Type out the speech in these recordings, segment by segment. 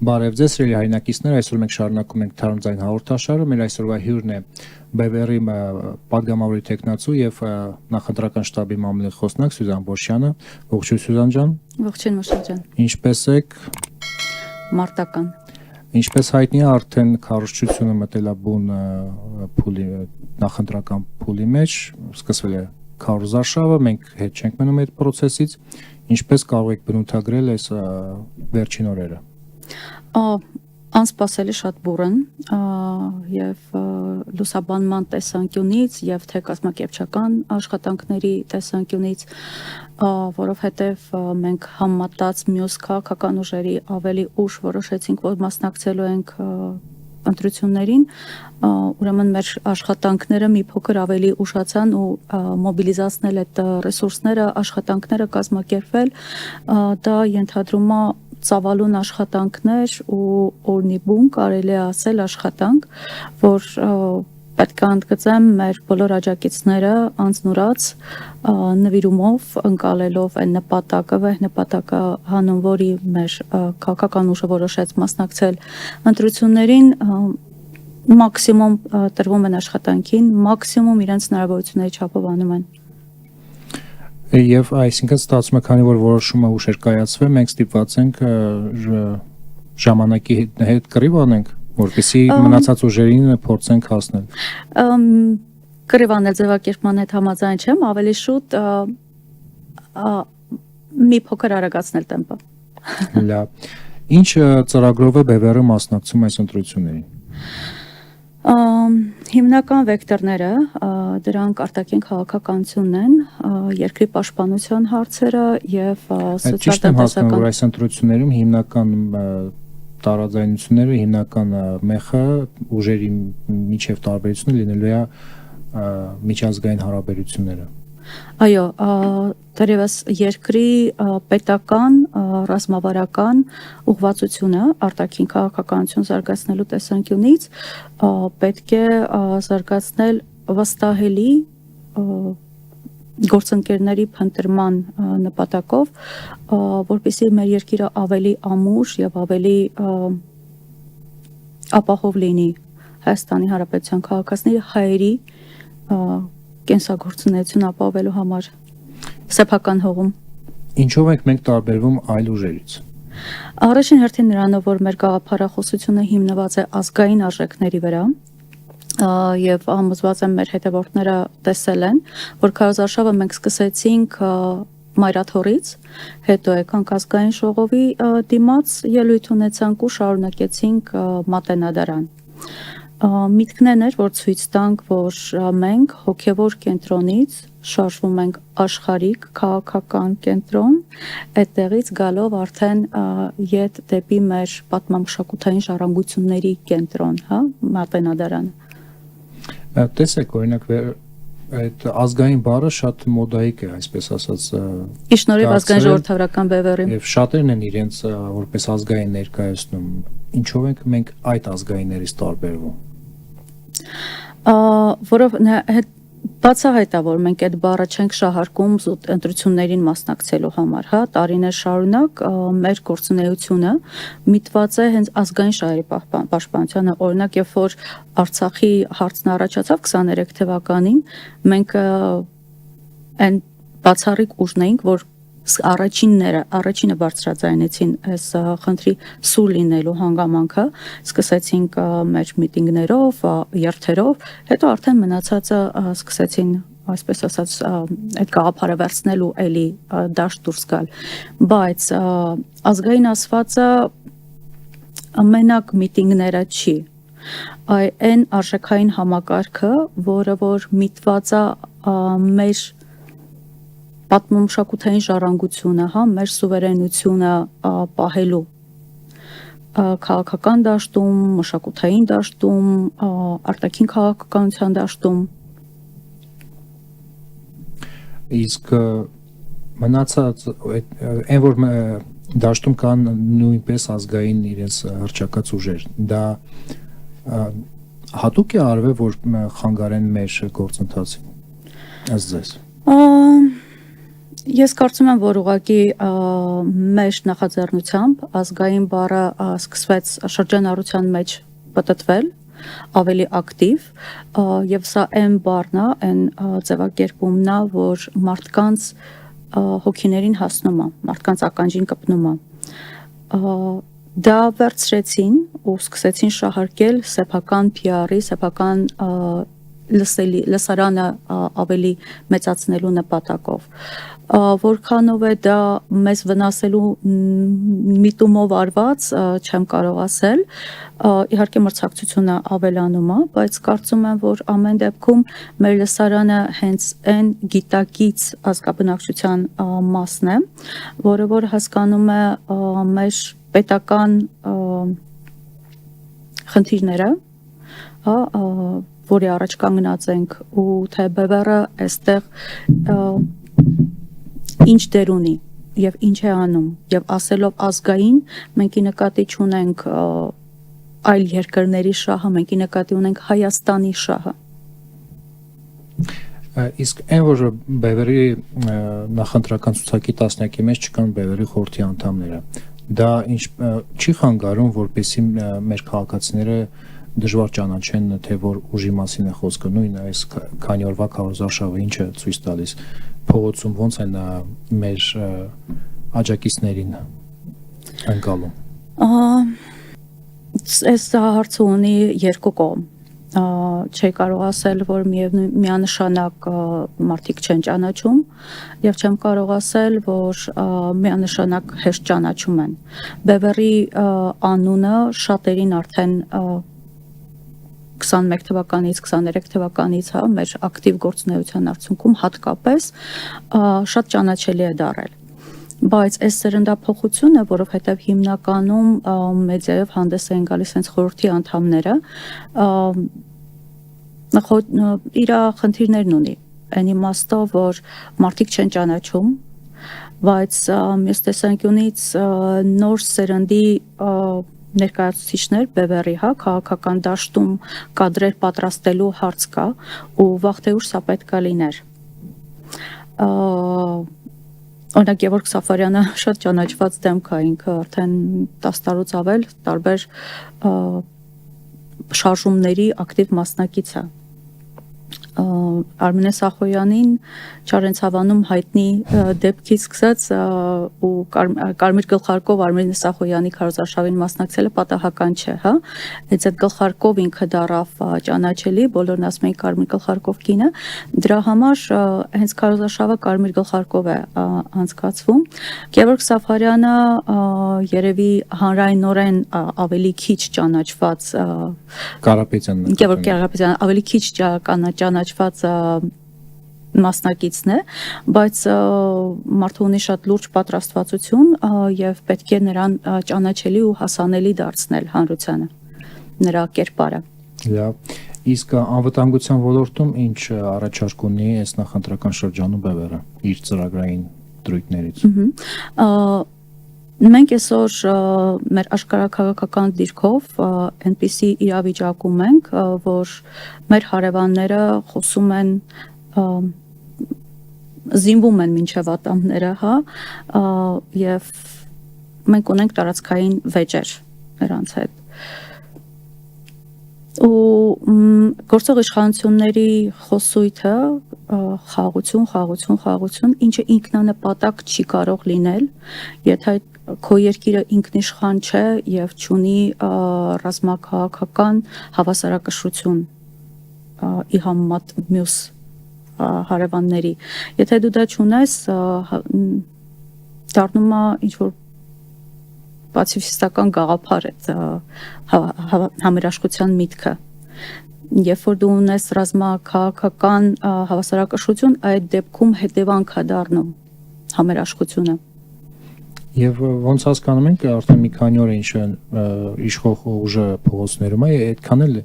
Բարև ձեզ, սիրելի հայրենակիցներ, այսօր մենք շարունակում ենք Թարմձայն հաղորդաշարը, մեր այսօրվա հյուրն է BBR-ի պատգամավորի թեկնածու եւ նախընտրական շտաբի մամուլի խոսնակ Սյուզան Բոշյանը։ Ողջույն Սյուզան ջան։ Ողջույն Մուշակ ջան։ Ինչպե՞ս եք։ Մարտական։ Ինչպես հայտնի է, արդեն քարոզչությունը մտել է բուն փուլի նախընտրական փուլի մեջ, սկսվել է քարոզարշավը, մենք հետ չենք մնում այդ process-ից, ինչպես կարող եք բնութագրել այս վերջին օրերը։ Անսպասելի շատ բուրըն եւ լուսաբանման տեսանկյունից եւ թե կազմակերպչական աշխատանքների տեսանկյունից, որովհետեւ մենք համատած մյուս քաղաքական ուժերի ավելի ուշ որոշեցինք, որ մասնակցելու ենք ընտրություններին, ուրեմն մեր աշխատանքները մի փոքր ավելի ուշացան ու մոբիլիզացնել այդ ռեսուրսները, աշխատանքները կազմակերպվել, դա ենթադրում է ծավալուն աշխատանքներ ու օրնի բուն կարելի է ասել աշխատանք, որ պետք է ընդգծեմ մեր բոլոր աջակիցները անձնուրաց նվիրումով ընկալելով այն նպատակը, վեհ նպատակը հանուն որի մեր քաղաքական ուժը որոշեց մասնակցել ընտրություններին, մաքսիմում տրվում են աշխատանքին, մաքսիմում իրենց հնարավորությունների չափով անում են։ Եվ այսինքն ստացվում է, քանի որ որոշումը ուշ էր կայացվել, մենք ստիպված ենք ժամանակի հետ կռիվ անենք, որպեսզի մնացած ուժերին փորձենք հասնել։ Կռիվ անել ձևակերպման հետ համաձայն չեմ, ավելի շուտ մի փոքր արագացնել տեմպը։ Լավ։ Ինչ ծրագրով է BBR-ը մասնակցում այս ընտրություններին։ Հիմնական վեկտորները դրանք արտաքին քաղաքականությունն են, երկրի պաշտպանության հարցերը եւ սոցիալ-տնտեսական որ այս ընտրություններում հիմնական տարաձայնությունները, հիմնական մեխը ուժերի միջև տարբերությունը լինելու է միջազգային հարաբերությունները։ Այո, դեռևս երկրի պետական, ռազմավարական ուղղվածությունը արտաքին քաղաքականություն զարգացնելու տեսանկյունից պետք է զարգացնել վստահելի գործընկերների փնտրման նպատակով, որպեսզի մեր երկիրը ավելի ամուր եւ ավելի ապահով լինի Հայաստանի Հանրապետության քաղաքացիների հայերի կենսագործունեություն ապահովելու համար սեփական հողում։ Ինչով ենք մենք տարբերվում այլ ուժերից։ Առաջին հերթին նրանով, որ մեր գաղափարախոսությունը հիմնված է ազգային արժեքների վրա, եւ համոզված եմ մեր հետևորդները տեսել են, որ քարոզարշավը մենք սկսեցինք Մայրաթորից, հետո եկանք ազգային ժողովի դիմաց ելույթ ունեցանք ու շարունակեցինք Մատենադարան։ Միտքն էր, որ ցույց տանք, որ մենք հոգևոր կենտրոնից շարժվում ենք աշխարհիկ քաղաքական կենտրոն, այդտեղից գալով արդեն ետ դեպի մեր պատմամշակութային ժառանգությունների կենտրոն, հա, Մատենադարանը։ Տեսեք, օրինակ այդ ազգային բառը շատ մոդայիկ է, այսպես ասած։ Ի շնորհիվ ազգային ժողովրդավարական BBR-ի։ Եվ շատերն են իրենց որպես ազգային ներկայացնում։ Ինչով ենք մենք այդ ազգայիններից տարբերվում։ Որով բացահայտ է, որ մենք այդ բառը չենք շահարկում զուտ ընտրություններին մասնակցելու համար, հա, տարիներ շարունակ մեր գործունեությունը միտված է հենց ազգային շահերի պաշտպանությանը, օրինակ երբ որ Արցախի հարցն առաջացավ 23 թվականին, մենք այն բացառիկ ուժն էինք, որ առաջինը բարձրաձայնեցին այս խնդրի սուր լինելու հանգամանքը, սկսեցինք մեր միտինգներով, երթերով, հետո արդեն մնացածը սկսեցին, այսպես ասած, այդ գաղափարը վերցնելու էլի դաշտ դուրս գալ, բայց ազգային ասվածը մենակ միտինգները չի, այն արժեքային համակարգը, որը որ միտված է մեր պատմամշակութային ժառանգությունը, հա, մեր սուվերենությունը պահելու քաղաքական դաշտում, մշակութային դաշտում, արտաքին քաղաքականության դաշտում։ Իսկ մնացած այն որ դաշտում կան նույնպես ազգային իրենց հռչակած ուժեր, դա հատուկ է արվել, որ խանգարեն մեր գործընթացին, ըստ ձեզ։ Ես կարծում եմ, որ ուղղակի մեր նախաձեռնությամբ ազգային բառը սկսվեց շրջանառության մեջ պատտվել ավելի ակտիվ եւ սա այն բառն է, այն ձևակերպումն է, որ մարդկանց հոգիներին հասնում է, մարդկանց ականջին կպնում է։ Դա վերցրեցին ու սկսեցին շահարկել սեփական PR-ի, սեփական լսարանը ավելի մեծացնելու նպատակով։ Որքանով է դա մեզ վնասելու միտումով արված, չեմ կարող ասել, իհարկե մրցակցությունը ավելանում է, բայց կարծում եմ, որ ամեն դեպքում մեր լսարանը հենց այն գիտակից ազգաբնակչության մասն է, որը որ հասկանում է մեր պետական խնդիրները, որի առաջ կանգնած ենք ու թե բևեռը այստեղ ինչ դեր ունի եւ ինչ է անում եւ ասելով ազգային մենք ի նկատի չունենք այլ երկրների շահը, մենք ի նկատի ունենք Հայաստանի շահը։ Իսկ այն որ բևերի նախընտրական ցուցակի տասնյակի մեջ չկան բևերի խորհրդի անդամները, դա չի խանգարում, որպեսզի մեր քաղաքացիները դժվար ճանաչեն, թե որ ուժի մասին է խոսքը, նույն այս քանի օրվա քարոզարշավը ինչ է ցույց տալիս, փողոցում ոնց են մեր աջակիցներին ընկալում։ Այս հարցը ունի երկու կողմ։ Չի կարող ասել, որ միանշանակ մարդիկ չեն ճանաչում եւ չեմ կարող ասել, որ միանշանակ հեշտ ճանաչում են։ Բևերի անունը շատերին արդեն 21 թվականից 23 թվականից մեր ակտիվ գործունեության արդյունքում հատկապես շատ ճանաչելի է դարել։ Բայց այս սերնդափոխությունը, որովհետև հիմնականում մեդիայով հանդես են գալիս հենց խորհրդի անդամները, իր խնդիրներն ունի։ Այն իմաստով, որ մարդիկ չեն ճանաչում, բայց մյուս տեսանկյունից նոր սերնդի ներկայացուցիչներ բևերի, քաղաքական դաշտում կադրեր պատրաստելու հարց կա ու վաղ թե ուշ սա պետք է լիներ։ Օրինակ Գևորգ Սաֆարյանը շատ ճանաչված դեմք է, ինքը արդեն 10 տարուց ավել տարբեր շարժումների ակտիվ մասնակից է։ Արմինե Սախոյանին Չարենցավանում հայտնի դեպքից սկսած ու Կարմիր գլխարկով Արմինե Սախոյանի քարոզարշավին մասնակցելը պատահական չէ, հա։ Հենց այդ գլխարկով ինքը դարավ ճանաչելի, բոլորն ասում են Կարմիր գլխարկով կինը, դրա համար հենց քարոզարշավը Կարմիր գլխարկով է անցկացվում։ Գևորգ Սաֆարյանը երևի հանրայնորեն ավելի քիչ ճանաչված Կարապետյանն Գևորգ Կարապետյանը ավելի քիչ ճանաչված մասնակիցն է, բայց մարդը ունի շատ լուրջ պատրաստվածություն եւ պետք է նրան ճանաչելի ու հասանելի դարձնել հանրությանը, նրա կերպարը։ Լավ, իսկ անվտանգության ոլորտում ինչ առաջարկ ունի այս նախընտրական շրջանում բևերը իր ծրագրային դրույթներից։ Մենք այսօր մեր աշխարհաքաղաքական դիրքով այնպիսի իրավիճակում ենք, որ մեր հարևանները խոսում են զինվում են մինչև ատամները, հա, եւ մենք ունենք տարածքային վեճեր նրանց հետ։ Ու գործող իշխանությունների խոսույթը խաղաղություն, ինչը ինքնանպատակ չի կարող լինել, եթե քո երկիրը ինքնիշխան չէ եւ չունի ռազմաքաղաքական հավասարակշռություն ի համեմատ մյուս հարևանների։ Եթե դու դա չունես, դառնում է ինչ որ պացիֆիստական գաղափար է համերաշխության միտքը։ Երբ որ դու ունես ռազմաքաղաքական հավասարակշռություն, այդ դեպքում հետևանք է դառնում համերաշխությունը։ Եվ ոնց հասկանում ենք, արդեն մի քանի օր է ինչ իշխող ուժը փողոցներում է, այդքան էլ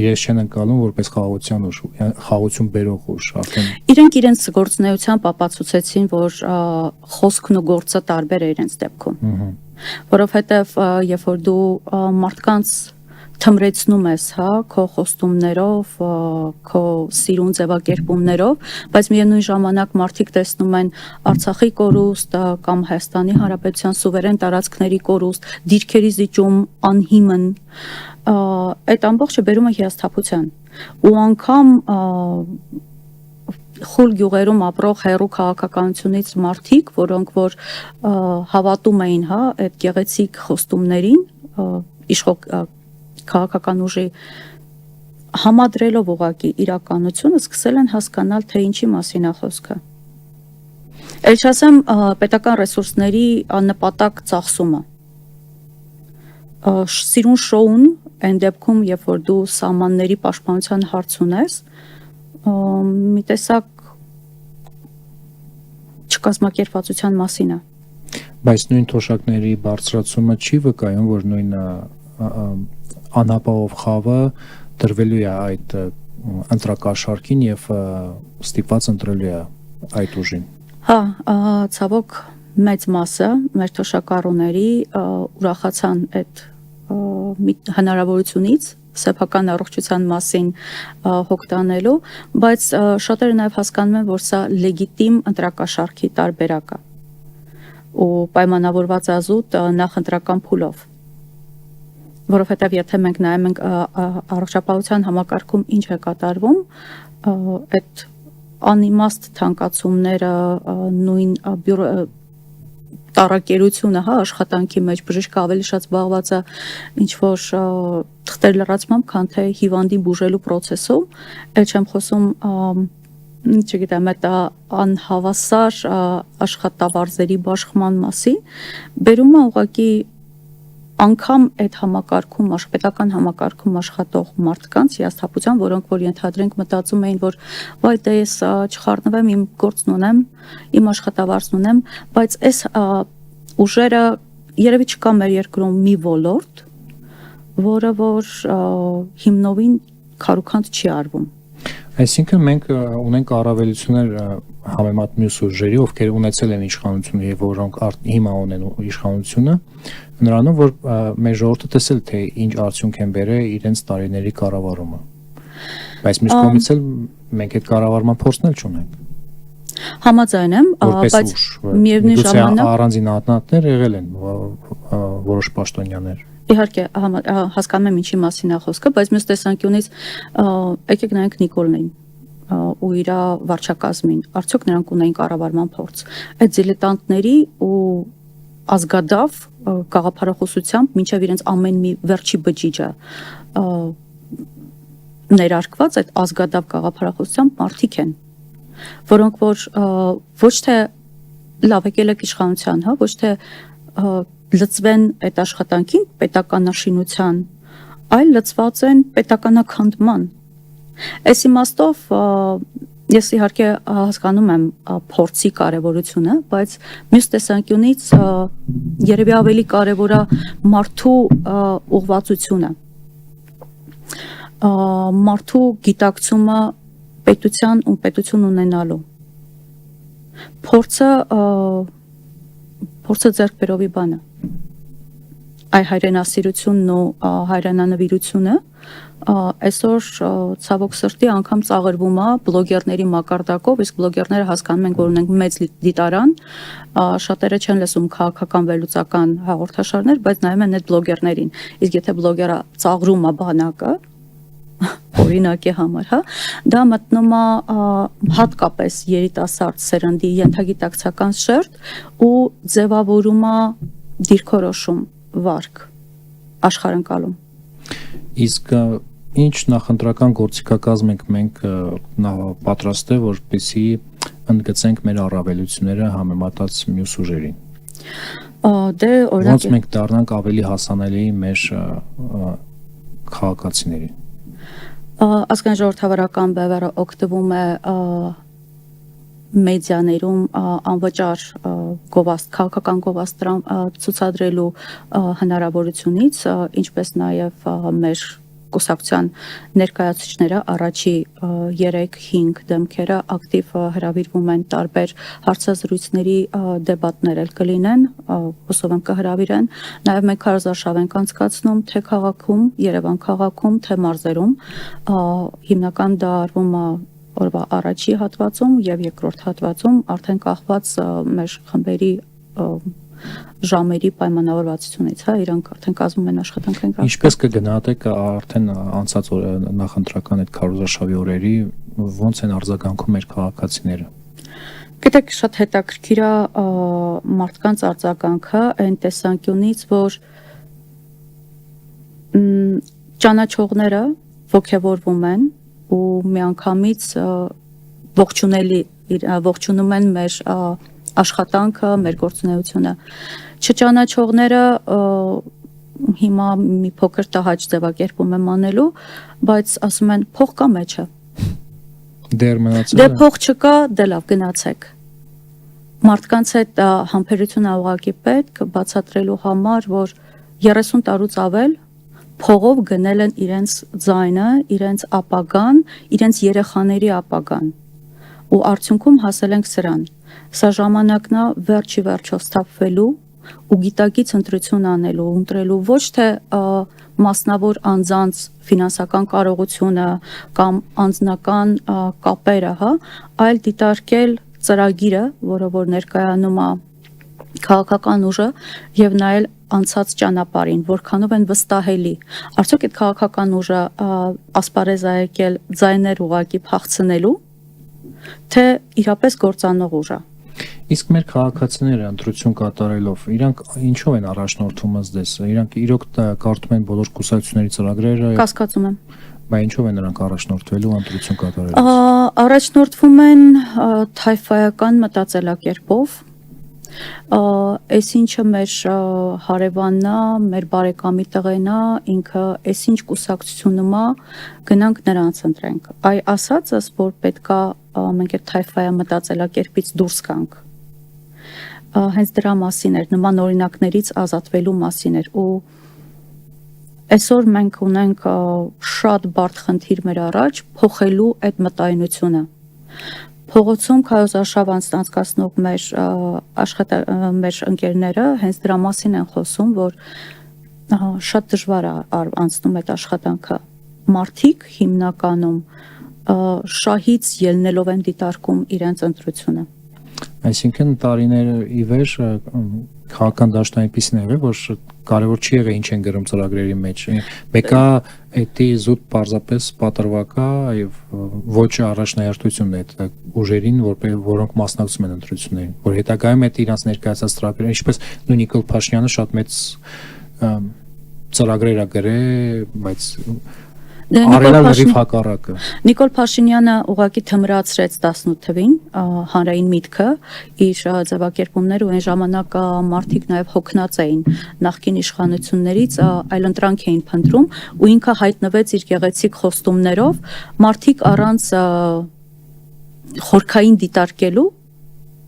իրենց չեն ընկալում որպես խաղաղության ուժ, խաղաղություն բերող ուժ, արդեն իրենք իրենց գործունեությամբ ապացուցեցին, որ խոսքն ու գործը տարբեր է իրենց դեպքում։ Որովհետև երբ որ դու մարդկանց թմրեցնում ես, հա, քո խոստումներով, քո սիրուն ձևակերպումներով, բայց միևնույն ժամանակ մարդիկ տեսնում են Արցախի կորուստ կամ Հայաստանի Հանրապետության սուվերեն տարածքների կորուստ, դիրքերի զիջում անհիմն, այդ ամբողջը բերում է հիասթափության։ Ու անգամ խուլ գյուղերում ապրող հերու քաղաքականությունից մարդիկ, որոնք որ հավատում էին, հա, այդ գեղեցիկ խոստումներին, իշխող քաղաքական ուժի համադրելով ուղղակի իրականությունը սկսել են հասկանալ, թե ինչի մասին է խոսքը։ Էլ չասեմ պետական ռեսուրսների աննպատակ ծախսումը։ Սիրուն շոուն այն դեպքում, երբ որ դու սահմանների պաշտպանության հարց ունես, մի տեսակ չկազմակերպվածության մասին է։ Բայց նույն թոշակների բարձրացումը չի վկայում, որ նույն անապահով խավը դրվելու է այդ ընտրակաշարքին եւ ստիպված ընտրելու է այդ ուժին։ Հա, ցավոք մեծ մասը մեր թոշակառուների ուրախացան այդ հնարավորությունից սեփական առողջության մասին հոգ տանելու, բայց շատերը նաև հասկանում են, որ սա լեգիտիմ ընտրակաշարքի տարբերակ է ու պայմանավորված ազուտ նախընտրական փուլով, որովհետև եթե մենք նայում ենք առողջապահության համակարգում ինչ է կատարվում, այդ անիմաստ թանկացումները, նույն տարակերությունը, հա, աշխատանքի մեջ բժիշկը ավելի շատ զբաղված է ինչ որ թղթեր լրացմամբ, քան թե հիվանդի բուժելու process-ում, էլ չեմ խոսում չգիտեմ, այդ անհավասար աշխատավարձերի բաշխման մասին, բերում է ուղղակի անգամ այդ համակարգում, պետական համակարգում աշխատող մարդկանց հիասթափության, որոնք որ ենթադրենք մտածում էին, որ վայ դե ես չխառնվեմ, իմ գործն ունեմ, իմ աշխատավարձն ունեմ, բայց այս ուժերը երևի չկա մեր երկրում մի ոլորտ, որը որ հիմնովին քարուքանդ չի արվում։ Այսինքն մենք ունենք առավելություններ համեմատ մյուս ուժերի, ովքեր ունեցել են իշխանությունը եւ որոնք հիմա ունեն իշխանությունը, նրանով որ մեր ժողովուրդը տեսել թե ինչ արդյունք են բերել իրենց տարիների կառավարումը։ Բայց մյուս կողմից էլ մենք այդ կառավարման փորձն էլ չունենք։ Համաձայն եմ, բայց միևնույն ժամանակ առանձին ատնատներ եղել են որոշ պաշտոնյաներ։ Իհարկե հասկանում եմ ինչի մասին է խոսքը, բայց մյուս տեսանկյունից եկեք նայենք Նիկոլնին ու իր վարչակազմին, արդյոք նրանք ունեին կառավարման փորձ։ Այդ դիլետանտների ու ազգադավ գաղափարախոսությամբ մինչև իրենց ամեն մի վերջի բջիջը ներարկված այդ ազգադավ գաղափարախոսությամբ մարդիկ են, որոնք որ ոչ թե լավ եկել եք իշխանության, հա, ոչ թե լծվեն այդ աշխատանքին պետականաշինության, այլ լծված են պետականաքանդման։ Այս իմաստով ես իհարկե հասկանում եմ փորձի կարևորությունը, բայց մյուս տեսանկյունից երևի ավելի կարևոր է մարդու ուղղվածությունը, մարդու գիտակցումը պետության ու պետություն ունենալու, փորձը ձեռք բերովի բանը, այ հայրենասիրությունն ու հայրենանվիրությունը այսօր ցավոք սրտի անգամ ծաղրվում է բլոգերների մակարդակով, իսկ բլոգերները հասկանում են, որ ունենք մեծ դիտարան, շատերը չեն լսում քաղաքական վերլուծական հաղորդաշարներ, բայց նայում են այդ բլոգերներին, իսկ եթե բլոգերը ծաղրում է բանակը, օրինակի համար, հա, դա մտնում է հատկապես երիտասարդ սերնդի ենթագիտակցական շերտ ու ձևավորում է դիրքորոշում վարկ աշխարհընկալում։ Իսկ ինչ նախընտրական գործիքակազմ ենք մենք պատրաստել, որպեսզի ընդգծենք մեր առավելությունները համեմատած մյուս ուժերին։ Դե օրինակ ոնց մենք դառնանք ավելի հասանելի մեր քաղաքացիներին։ Ազգային ժողովրդավարական բևեռը օգտվում է մեդիաներում անվճար քաղաքական գովաստ ցուցադրելու հնարավորությունից, ինչպես նաև մեր կուսակցության ներկայացուցիչները առաջի 3-5 դեմքերը ակտիվ հրավիրվում են տարբեր հարցազրույցների դեբատներ էլ կլինեն, հուսով եմ կհրավիրեն, նաև մենք քարոզարշավ ենք անցկացնում թե քաղաքում, Երևան քաղաքում, թե մարզերում, հիմնական դա արվում է օրվա առաջի հատվածում եւ երկրորդ հատվածում արդեն կախված մեր խմբերի ժամերի պայմանավորվածությունից, հա, իրանք արդեն կազմում են աշխատանքային գրաֆիկ։ Ինչպես կգնահատեք արդեն անցած նախընտրական այդ քարոզարշավի օրերի ոնց են արձագանքում մեր քաղաքացիները։ Գիտեք, շատ հետաքրքիր է մարդկանց արձագանքը այն տեսանկյունից, որ ճանաչողները ոգևորվում են ու միանգամից ողջունում են մեր աշխատանքը, մեր գործունեությունը։ Չճանաչողները հիմա մի փոքր տհաճ ձևակերպում եմ անելու, բայց ասում են փող կա մեջը։ Դեռ մնացել Դե փող չկա, դե լավ գնացեք։ Մարդկանց հետ համբերությունը ուղղակի պետք բացատրելու համար, որ 30 տարուց ավել փողով գնել են իրենց ձայնը, իրենց ապագան, իրենց երեխաների ապագան։ Ու արդյունքում հասել ենք սրան։ Սա ժամանակն է վերջի վերջով սթափվելու ու գիտակից ընտրություն անելու, ընտրելու ոչ թե մասնավոր անձանց ֆինանսական կարողությունը կամ անձնական կապերը, հա, այլ դիտարկել ծրագիրը, որը որ ներկայանում է քաղաքական ուժը եւ նայել անցած ճանապարհին, որքանով են վստահելի։ Արդյոք այդ քաղաքական ուժը ասպարեզ է եկել ձայներ ուղակի փախցնելու, թե իրապես գործանող ուժ է։ Իսկ մեր քաղաքացիները ընտրություն կատարելով, իրանք ինչով են առաջնորդվում ըստ իրանք իրոք կարդում են բոլոր կուսակցությունների ծրագրերը։ Կասկածում եմ։ Բայց ինչով են նրանք առաջնորդվելու ընտրություն կատարելուց։ Առաջնորդվում են թայֆայական մտածելակերպով։ Այսինչը մեր հարևանն է, մեր բարեկամի տղեն է, ինքը այսինչ կուսակցությունում է, գնանք նրանց ընտրենք։ Այ ասածս, որ պետքա մենք այդ թայֆայա մտածելակերպից դուրս գանք։ Հենց դրա մասին էր, նման օրինակներից ազատվելու մասին էր ու այսօր մենք ունենք շատ բարդ խնդիր մեր առաջ փոխելու այդ մտայնությունը։ Փողոցում քարոզարշավ անցկացնող մեր ընկերները հենց դրա մասին են խոսում, որ շատ դժվար է անցնում այդ աշխատանքը։ Մարդիկ հիմնականում շահից ելնելով են դիտարկում իրենց ընտրությունը։ Այսինքն տարիները ի վեր քաղաքական դաշտը այնպեսին է եղել, որ կարևոր չի եղել ինչ են գրում ծրագրերի մեջ։ Մեկը էդի զուտ պարզապես պատրվակա եւ ոչ առաջնահերթությունն է այդ ուժերին, որոնք մասնակցում են ընտրություններին, որ հետագայում այդ իրանց ներկայացած ծրագրերը, ինչպես նույն Նիկոլ Փաշինյանը շատ մեծ ծրագրեր է գրել, բայց Արելավի հակառակը։ Նիկոլ Փաշինյանը ուղղակի թմրացրեց 18 թվին հանրային միտքը իր ձևակերպումները ու այն ժամանակ մարդիկ նաև հոգնած էին նախկին իշխանություններից, այլ ընտրանք էին փնտրում ու ինքը հայտնվեց իր գեղեցիկ խոստումներով, մարդիկ առանց խորքային դիտարկելու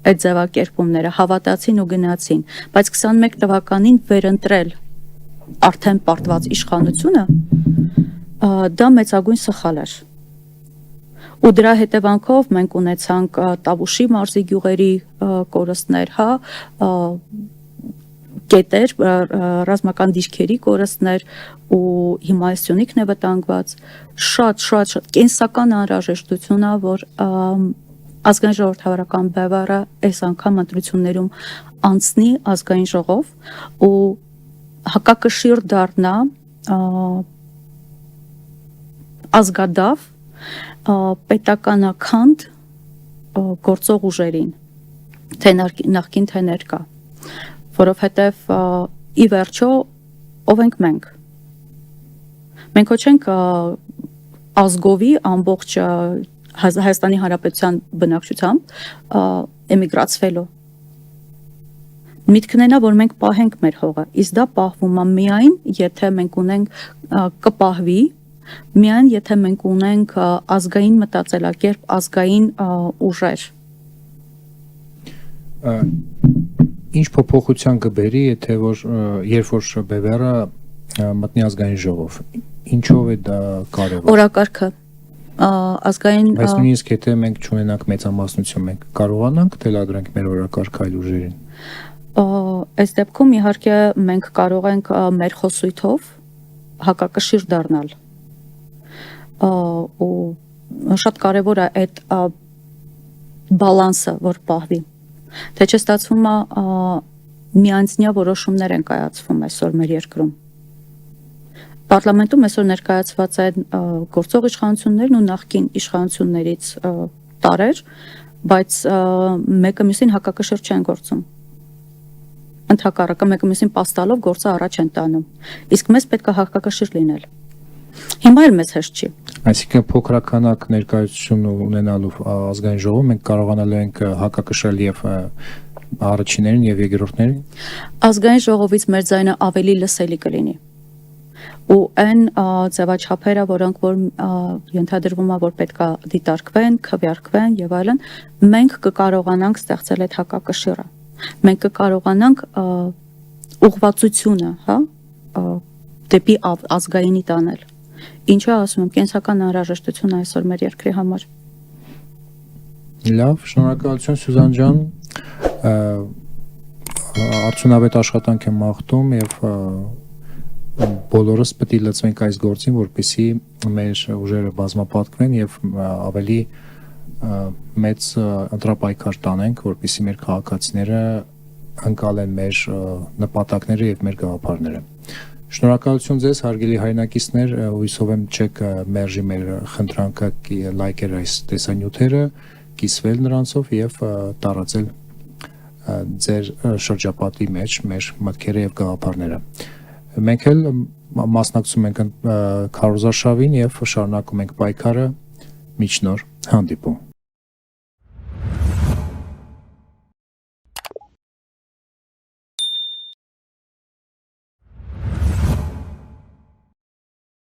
այդ ձևակերպումները հավատացին ու գնացին, բայց 21 թվականին վերընտրել արդեն պարտված իշխանությունը դա մեծագույն սխալ էր։ Ու դրա հետևանքով մենք ունեցանք Տավուշի մարզի գյուղերի կորստներ, հա, կետեր, ռազմական դիրքերի կորստներ ու հիմա Սյունիքն է վտանգված, շատ կենսական անհրաժեշտություն է, որ ազգային ժողովրդավարական բևեռը այս անգամ ընտրություններում անցնի ազգային ժողով ու հակակշիռ դառնա ազգադավ պետականաքանդ գործող ուժերին, թե նախկին թե ներկա, որովհետև ի վերջո ով ենք մենք։ Մենք ոչ ենք ազգովի ամբողջ Հայաստանի Հանրապետության բնակչությամբ էմիգրացվելու։ Միտքն այնա, որ մենք պահենք մեր հողը, իսկ դա պահվում է միայն, եթե մենք ունենք կպահվի, միայն եթե մենք ունենք ազգային մտածելակերպ, ազգային ուժեր։ Ինչ փոփոխության կբերի, եթե որ երբ որ Բևեռը մտնի ազգային ժողով, ինչով է դա կարևոր։ Օրակարգը ազգային Բայց նույնիսկ եթե մենք չունենանք մեծամասնություն, մենք կարողանանք թելադրենք մեր օրակարգ այլ ուժերին։ այս դեպքում իհարկե մենք կարող ենք մեր խոսույթով հակակշիռ դառնալ ու շատ կարևոր է այդ բալանսը որ պահվի թե չստացվում է միանձնյա որոշումներ են կայացվում այսօր մեր երկրում Պարլամենտում այսօր ներկայացված են գործող իշխանություններն ու նախկին իշխանություններից տարեր, բայց մեկը մյուսին հակակշիռ չեն գործում։ Ընդհակառակը մեկը մյուսին պաստալով գործը առաջ են տանում։ Իսկ մեզ պետք է հակակշիռ լինել։ Հիմա էլ մեզ հեշտ չի։ Այսինքն փոքրականակ ներկայություն ունենալով ազգային ժողովում մենք կարողանալու ենք հակակշռել եւ առաջիներին եւ երկրորդներին։ Ազգային ժողովից մեր ձայնը ավելի լսելի կլինի։ Ու այն ձևաչափերը, որոնք որ ենթադրվում է, որ պետք է դիտարկվեն, քվեարկվեն եւ այլն, մենք կկարողանանք ստեղծել այդ հակակշիռը։ Մենք կկարողանանք ուղղվածությունը, հա, դեպի ազգայինի տանել։ Ինչու ասում եմ, կենսական անհրաժեշտություն այսօր մեր երկրի համար։ Լավ, շնորհակալություն Սյուզան ջան։ Արդյունավետ աշխատանք եմ մաղթում եւ բոլորս պետք է լծվենք այս գործին, որպեսզի մեր ուժերը բազմապատկվեն եւ ավելի մեծ ընտրապայքար տանենք, որպեսզի մեր քաղաքացիները ընկալեն մեր նպատակները եւ մեր գաղափարները։ Շնորհակալություն ձեզ, հարգելի հայրենակիցներ, հույսով եմ չեք մերժի մեր խնդրանքը լայքեր այս տեսանյութերը, կիսվել նրանցով եւ տարածել ձեր շրջապատի մեջ մեր մտքերը եւ գաղափարները։ Մենք էլ մասնակցում ենք քարոզարշավին եւ շարունակում ենք պայքարը։ Մինչ նոր հանդիպում։